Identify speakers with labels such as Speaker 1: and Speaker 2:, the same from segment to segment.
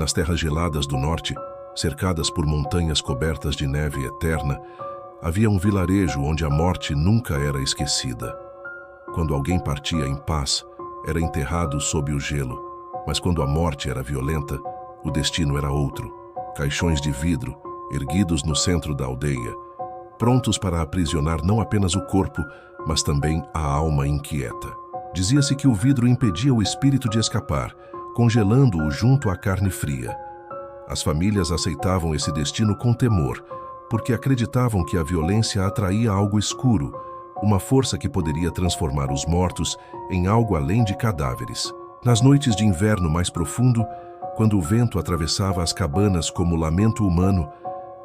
Speaker 1: Nas terras geladas do norte, cercadas por montanhas cobertas de neve eterna, havia um vilarejo onde a morte nunca era esquecida. Quando alguém partia em paz, era enterrado sob o gelo, mas quando a morte era violenta, o destino era outro. Caixões de vidro, erguidos no centro da aldeia, prontos para aprisionar não apenas o corpo, mas também a alma inquieta. Dizia-se que o vidro impedia o espírito de escapar, congelando-o junto à carne fria. As famílias aceitavam esse destino com temor, porque acreditavam que a violência atraía algo escuro, uma força que poderia transformar os mortos em algo além de cadáveres. Nas noites de inverno mais profundo, quando o vento atravessava as cabanas como lamento humano,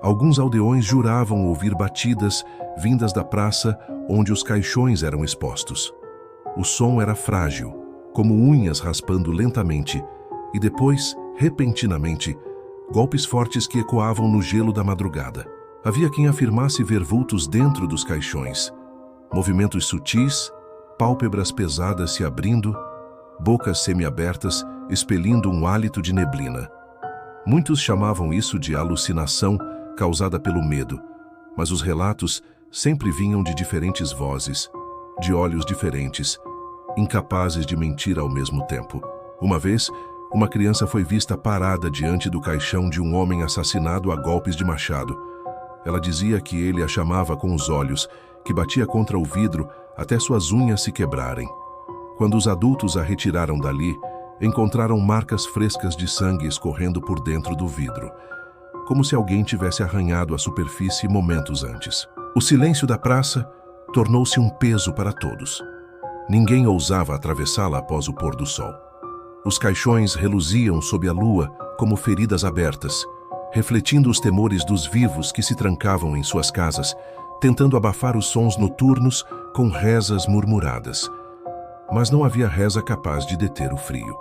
Speaker 1: alguns aldeões juravam ouvir batidas vindas da praça onde os caixões eram expostos. O som era frágil, como unhas raspando lentamente, e depois, repentinamente, golpes fortes que ecoavam no gelo da madrugada. Havia quem afirmasse ver vultos dentro dos caixões, movimentos sutis, pálpebras pesadas se abrindo, bocas semiabertas expelindo um hálito de neblina. Muitos chamavam isso de alucinação causada pelo medo, mas os relatos sempre vinham de diferentes vozes, de olhos diferentes, incapazes de mentir ao mesmo tempo. Uma vez, uma criança foi vista parada diante do caixão de um homem assassinado a golpes de machado. Ela dizia que ele a chamava com os olhos, que batia contra o vidro até suas unhas se quebrarem. Quando os adultos a retiraram dali, encontraram marcas frescas de sangue escorrendo por dentro do vidro, como se alguém tivesse arranhado a superfície momentos antes. O silêncio da praça tornou-se um peso para todos. Ninguém ousava atravessá-la após o pôr do sol. Os caixões reluziam sob a lua como feridas abertas, refletindo os temores dos vivos que se trancavam em suas casas, tentando abafar os sons noturnos com rezas murmuradas. Mas não havia reza capaz de deter o frio.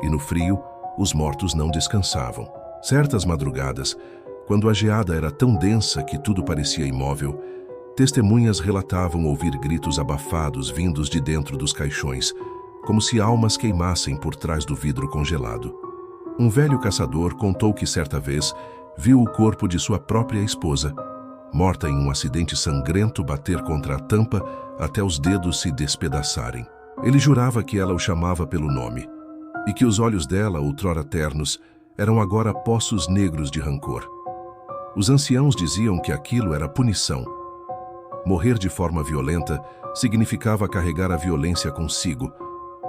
Speaker 1: E no frio, os mortos não descansavam. Certas madrugadas, quando a geada era tão densa que tudo parecia imóvel, testemunhas relatavam ouvir gritos abafados vindos de dentro dos caixões, como se almas queimassem por trás do vidro congelado. Um velho caçador contou que certa vez viu o corpo de sua própria esposa, morta em um acidente sangrento, bater contra a tampa até os dedos se despedaçarem. Ele jurava que ela o chamava pelo nome, e que os olhos dela, outrora ternos, eram agora poços negros de rancor. Os anciãos diziam que aquilo era punição. Morrer de forma violenta significava carregar a violência consigo,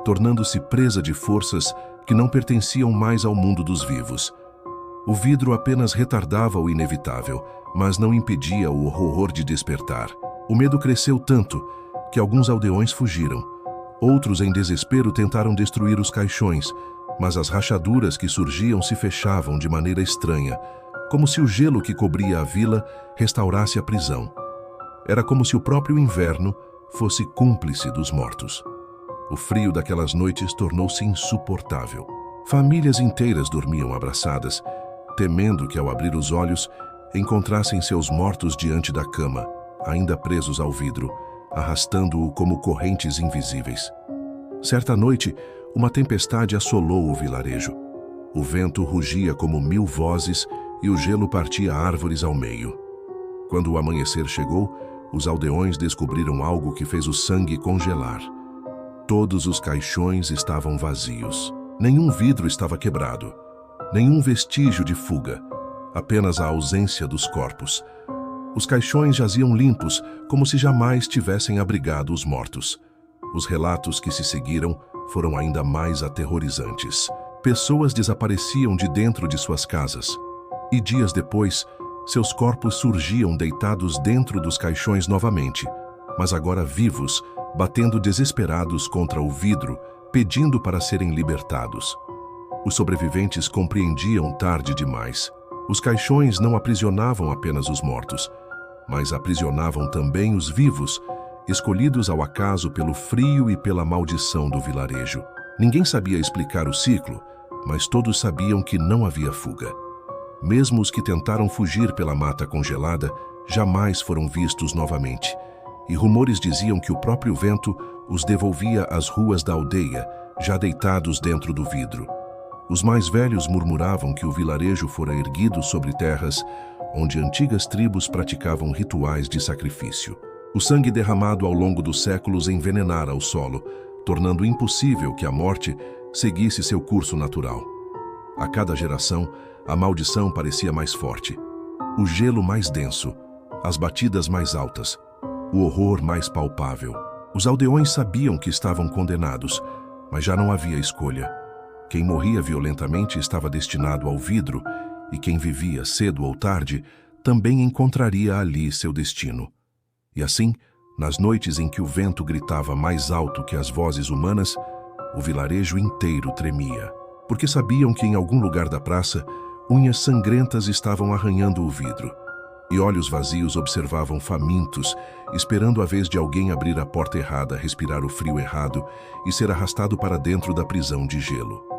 Speaker 1: tornando-se presa de forças que não pertenciam mais ao mundo dos vivos. O vidro apenas retardava o inevitável, mas não impedia o horror de despertar. O medo cresceu tanto que alguns aldeões fugiram. Outros, em desespero, tentaram destruir os caixões, mas as rachaduras que surgiam se fechavam de maneira estranha, como se o gelo que cobria a vila restaurasse a prisão. Era como se o próprio inverno fosse cúmplice dos mortos. O frio daquelas noites tornou-se insuportável. Famílias inteiras dormiam abraçadas, temendo que, ao abrir os olhos, encontrassem seus mortos diante da cama, ainda presos ao vidro, arrastando-o como correntes invisíveis. Certa noite, uma tempestade assolou o vilarejo. O vento rugia como 1000 vozes e o gelo partia árvores ao meio. Quando o amanhecer chegou, os aldeões descobriram algo que fez o sangue congelar. Todos os caixões estavam vazios. Nenhum vidro estava quebrado. Nenhum vestígio de fuga. Apenas a ausência dos corpos. Os caixões jaziam limpos, como se jamais tivessem abrigado os mortos. Os relatos que se seguiram foram ainda mais aterrorizantes. Pessoas desapareciam de dentro de suas casas. E dias depois, seus corpos surgiam deitados dentro dos caixões novamente, mas agora vivos, batendo desesperados contra o vidro, pedindo para serem libertados. Os sobreviventes compreendiam tarde demais. Os caixões não aprisionavam apenas os mortos, mas aprisionavam também os vivos, escolhidos ao acaso pelo frio e pela maldição do vilarejo. Ninguém sabia explicar o ciclo, mas todos sabiam que não havia fuga. Mesmo os que tentaram fugir pela mata congelada jamais foram vistos novamente, e rumores diziam que o próprio vento os devolvia às ruas da aldeia, já deitados dentro do vidro. Os mais velhos murmuravam que o vilarejo fora erguido sobre terras onde antigas tribos praticavam rituais de sacrifício. O sangue derramado ao longo dos séculos envenenara o solo, tornando impossível que a morte seguisse seu curso natural. A cada geração, a maldição parecia mais forte. O gelo mais denso, as batidas mais altas, o horror mais palpável. Os aldeões sabiam que estavam condenados, mas já não havia escolha. Quem morria violentamente estava destinado ao vidro, e quem vivia cedo ou tarde também encontraria ali seu destino. E assim, nas noites em que o vento gritava mais alto que as vozes humanas, o vilarejo inteiro tremia, porque sabiam que em algum lugar da praça, unhas sangrentas estavam arranhando o vidro, e olhos vazios observavam famintos, esperando a vez de alguém abrir a porta errada, respirar o frio errado e ser arrastado para dentro da prisão de gelo.